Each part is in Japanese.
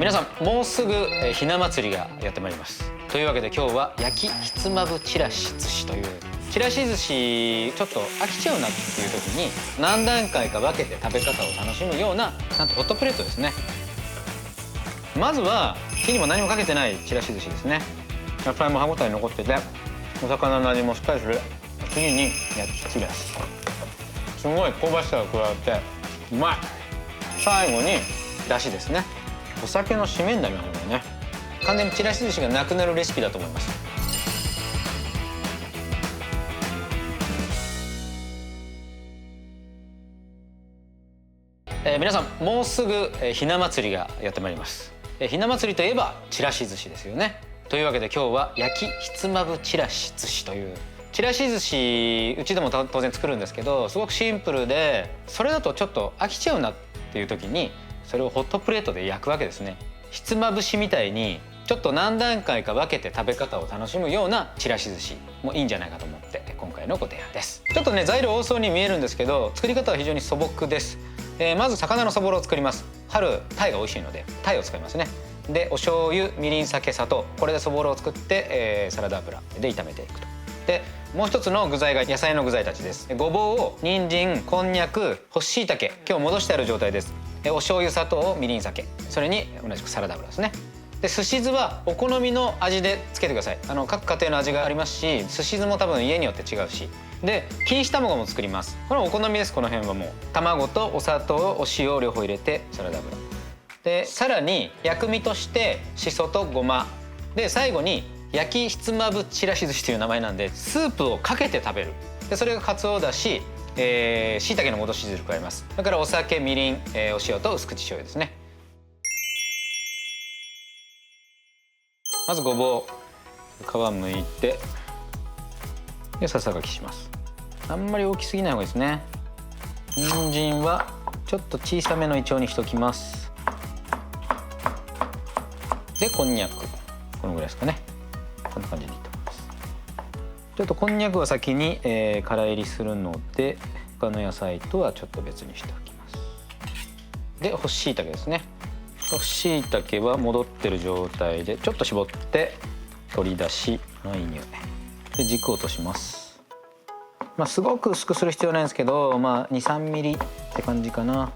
皆さんもうすぐひな祭りがやってまいります。というわけで今日は焼きひつまぶちらし寿司というちらし寿司ちょっと飽きちゃうなっていう時に何段階か分けて食べ方を楽しむようななんとホットプレートですね。まずは火にも何もかけてないちらし寿司ですね。野菜も歯ごたえ残っててお魚の味もしっかりする。次に焼きちらし、すごい香ばしさが加わってうまい。最後にだしですね。お酒の締めになりますよね。完全にちらし寿司がなくなるレシピだと思います。皆さんもうすぐひな祭りがやってまいります。ひな祭りといえばちらし寿司ですよね。というわけで今日は焼きひつまぶちらし寿司というちらし寿司うちでも当然作るんですけど、すごくシンプルでそれだとちょっと飽きちゃうなっていう時にそれをホットプレートで焼くわけですね。ひつまぶしみたいにちょっと何段階か分けて食べ方を楽しむようなちらし寿司もいいんじゃないかと思って今回のご提案です。ちょっとね材料多そうに見えるんですけど作り方は非常に素朴です。まず魚のそぼろを作ります。春タイが美味しいのでタイを使いますね。でお醤油みりん酒砂糖これでそぼろを作って、サラダ油で炒めていくと。でもう一つの具材が野菜の具材たちです。ごぼうを人参こんにゃく干し椎茸今日戻してある状態です。お醤油砂糖みりん酒それに同じくサラダ油ですね。で寿司酢はお好みの味でつけてください。各家庭の味がありますし寿司酢も多分家によって違うし。で錦糸卵も作ります。これはお好みです。この辺はもう卵とお砂糖お塩両方入れてサラダ油でさらに薬味としてしそとごまで最後に焼きひつまぶちらし寿司という名前なんでスープをかけて食べる。でそれがかつおだし椎茸の戻し汁加えます。だからお酒みりん、お塩と薄口醤油ですね。まずごぼう皮むいてでささがきします。あんまり大きすぎない方がいいですね。人参はちょっと小さめのイチョウにしときます。でこんにゃくこのぐらいですかね。こんな感じでいいと思います。ちょっとこんにゃくは先に、から入りするので他の野菜とはちょっと別にしておきます。で干し椎茸ですね。干し椎茸は戻ってる状態でちょっと絞って取り出しいい匂いで軸を落とします。すごく薄くする必要ないんですけど、2、3ミリって感じかな。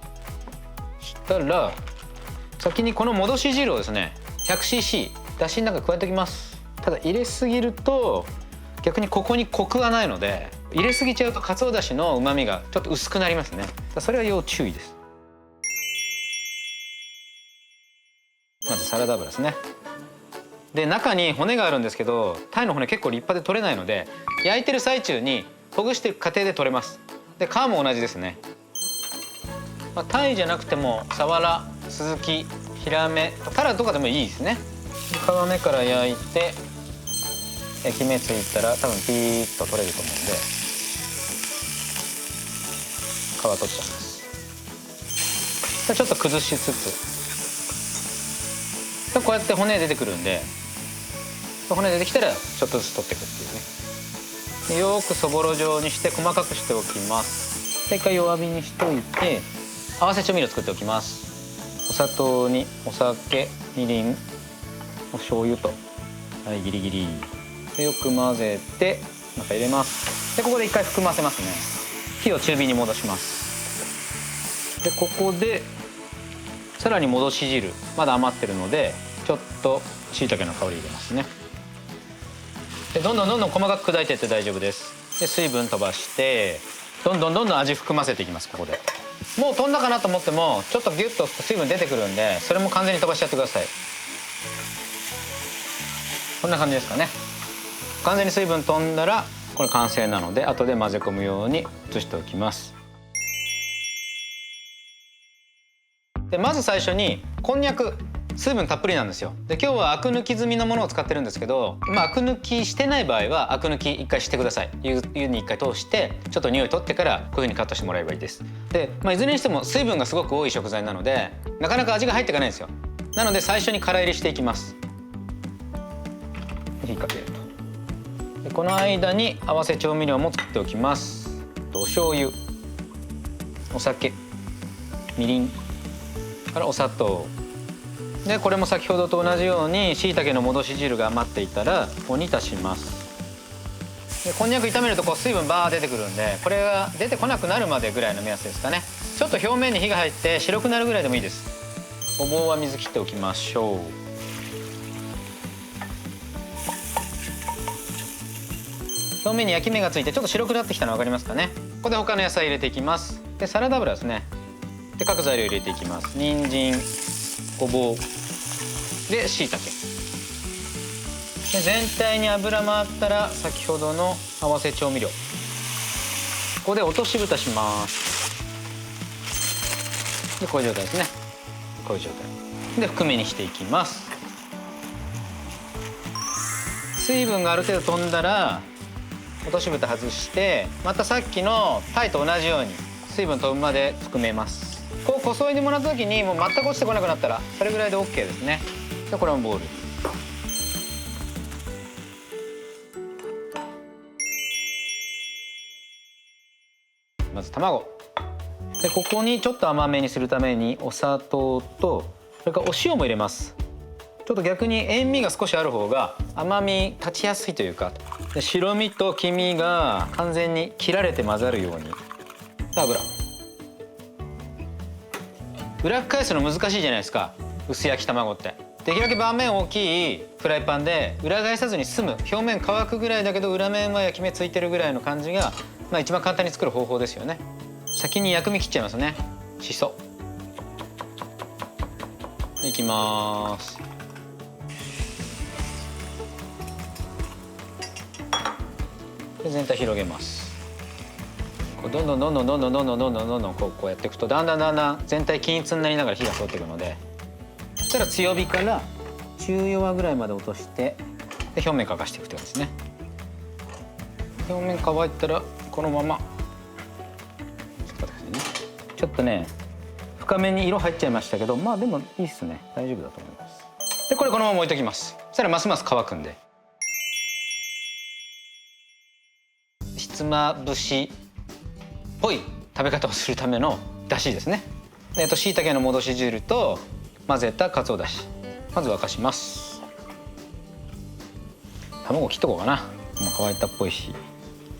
そしたら先にこの戻し汁をですね 100cc だしの中に加えておきます。ただ入れすぎると逆にここにコクがないので入れすぎちゃうとかつおだしの旨味がちょっと薄くなりますね。それは要注意です。まずサラダ油ですね。で中に骨があるんですけどタイの骨結構立派で取れないので焼いてる最中にほぐしていく過程で取れます。で皮も同じですね。タイじゃなくてもサワラスズキヒラメタラとかでもいいですね。皮目から焼いて焼き目ついたら多分ピーッと取れると思うんで皮取っちゃいます。ちょっと崩しつつこうやって骨出てくるんで骨出てきたらちょっとずつ取っていくっていうね。でよくそぼろ状にして細かくしておきます。で一回弱火にしといて合わせ調味料作っておきます。お砂糖にお酒みりんお醤油とギリギリでよく混ぜて中入れます。でここで一回含ませますね。火を中火に戻します。でここでさらに戻し汁まだ余ってるのでちょっと椎茸の香り入れますね。でどんどん細かく砕いていって大丈夫です。で水分飛ばしてどんどん味含ませていきます。ここでもう飛んだかなと思ってもちょっとギュッと水分出てくるんでそれも完全に飛ばしちゃってください。こんな感じですかね。完全に水分飛んだらこれ完成なので後で混ぜ込むように移しておきます。でまず最初にこんにゃく水分たっぷりなんですよ。で今日はアク抜き済みのものを使ってるんですけど、アク抜きしてない場合はアク抜き一回してください。湯に一回通してちょっと匂い取ってからこういう風にカットしてもらえばいいです。で、いずれにしても水分がすごく多い食材なのでなかなか味が入っていかないんですよ。なので最初にから入れしていきます。火かけると。でこの間に合わせ調味料も作っておきます。お醤油お酒みりんからお砂糖でこれも先ほどと同じように椎茸の戻し汁が余っていたらここに足します。でこんにゃく炒めるとこう水分バー出てくるんで、これが出てこなくなるまでぐらいの目安ですかね。ちょっと表面に火が入って白くなるぐらいでもいいです。ごぼうは水切っておきましょう。表面に焼き目がついてちょっと白くなってきたの分かりますかね。ここで他の野菜入れていきます。でサラダ油ですね。で各材料入れていきます。人参、ごぼうで椎茸で、全体に油回ったら先ほどの合わせ調味料、ここで落とし蓋します。でこういう状態ですね。こういう状態で含めにしていきます。水分がある程度飛んだら落とし蓋外して、またさっきのタイと同じように水分飛ぶまで含めます。こうこそいでもらった時にもう全く落ちてこなくなったらそれぐらいで OK ですね。でこれもボウル、まず卵で、ここにちょっと甘めにするためにお砂糖とそれからお塩も入れます。ちょっと逆に塩味が少しある方が甘み立ちやすいというか、で白身と黄身が完全に切られて混ざるように。油、裏返すの難しいじゃないですか、薄焼き卵って。できるだけ盤面大きいフライパンで裏返さずに済む、表面乾くぐらいだけど裏面は焼き目ついてるぐらいの感じが、一番簡単に作る方法ですよね。先に薬味切っちゃいますね。しそいきます。で全体広げます。こうどんどんこうやっていくとだんだん全体均一になりながら火が通っていくので、そしたら強火から中弱ぐらいまで落としてで表面乾かしていくって感じですね。表面乾いたらこのままちょっとね深めに色入っちゃいましたけど、でもいいっすね、大丈夫だと思います。でこれこのまま置いときます。そしたらますます乾くんで、ひつまぶしっぽい食べ方をするためのだしですね。しいたけの戻し汁と混ぜたかつおだし、まず沸かします。卵切っとこうかな、もう乾いたっぽいし。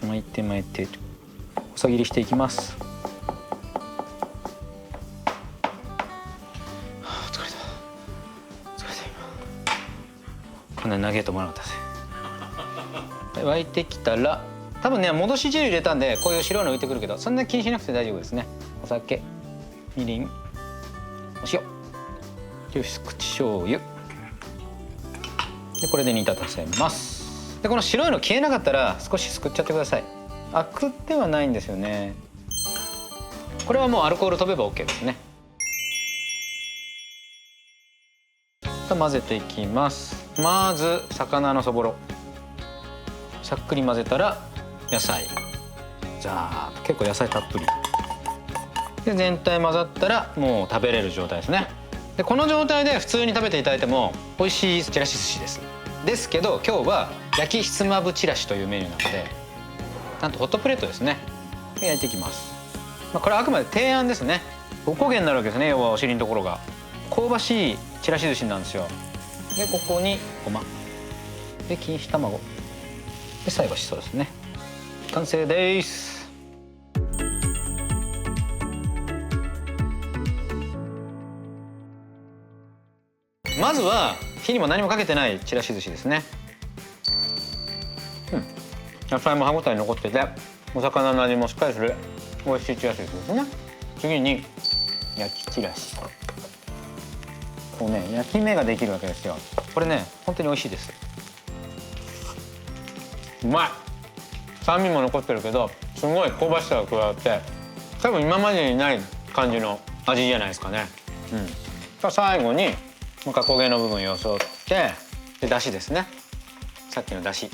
巻いて細切りしていきます。疲れた今こんなに長いと思わなかったです。沸いてきたら多分ね戻し汁入れたんでこういう白いの浮いてくるけど、そんなに気にしなくて大丈夫ですね。お酒、みりん、お塩、薄口醤油でこれで煮立たせます。でこの白いの消えなかったら少しすくっちゃってください。アクってはないんですよね。これはもうアルコール飛べば OK ですね。混ぜていきます。まず魚のそぼろさっくり混ぜたら野菜ざーっと、結構野菜たっぷりで全体混ざったらもう食べれる状態ですね。でこの状態で普通に食べていただいても美味しいちらし寿司ですけど、今日は焼きひつまぶちらしというメニューなので、なんとホットプレートですね。で焼いていきます。これはあくまで提案ですね。おこげになるわけですね。要はお尻のところが香ばしいちらし寿司なんですよ。でここにごまで錦糸卵で最後しそですね。完成です。まずは火にも何もかけてないちらし寿司ですね。野菜も歯ごたえ残っててお魚の味もしっかりする美味しいちらし寿司ですね。次に焼きちらし、こうね焼き目ができるわけですよ。これね本当に美味しいです。うまい。酸味も残ってるけどすごい香ばしさが加わって多分今までにない感じの味じゃないですかね。最後にもう一回焦げの部分よそってでだしですね。さっきのだし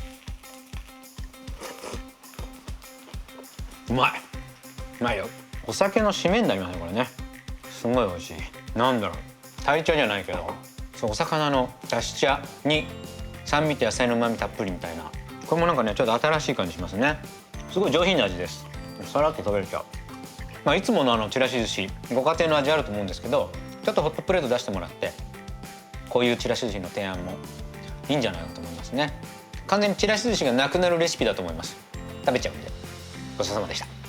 うまいうまいよ。お酒の締めになりますねこれね。すごい美味しい。なんだろう、鯛茶じゃないけどお魚のだし茶に酸味と野菜の旨味たっぷりみたいな、これもなんかねちょっと新しい感じしますね。すごい上品な味です。さらっと食べれちゃう。いつものちらし寿司ご家庭の味あると思うんですけど、ちょっとホットプレート出してもらってこういうちらし寿司の提案もいいんじゃないかと思いますね。完全にちらし寿司がなくなるレシピだと思います。食べちゃうんで。ごちそうさまでした。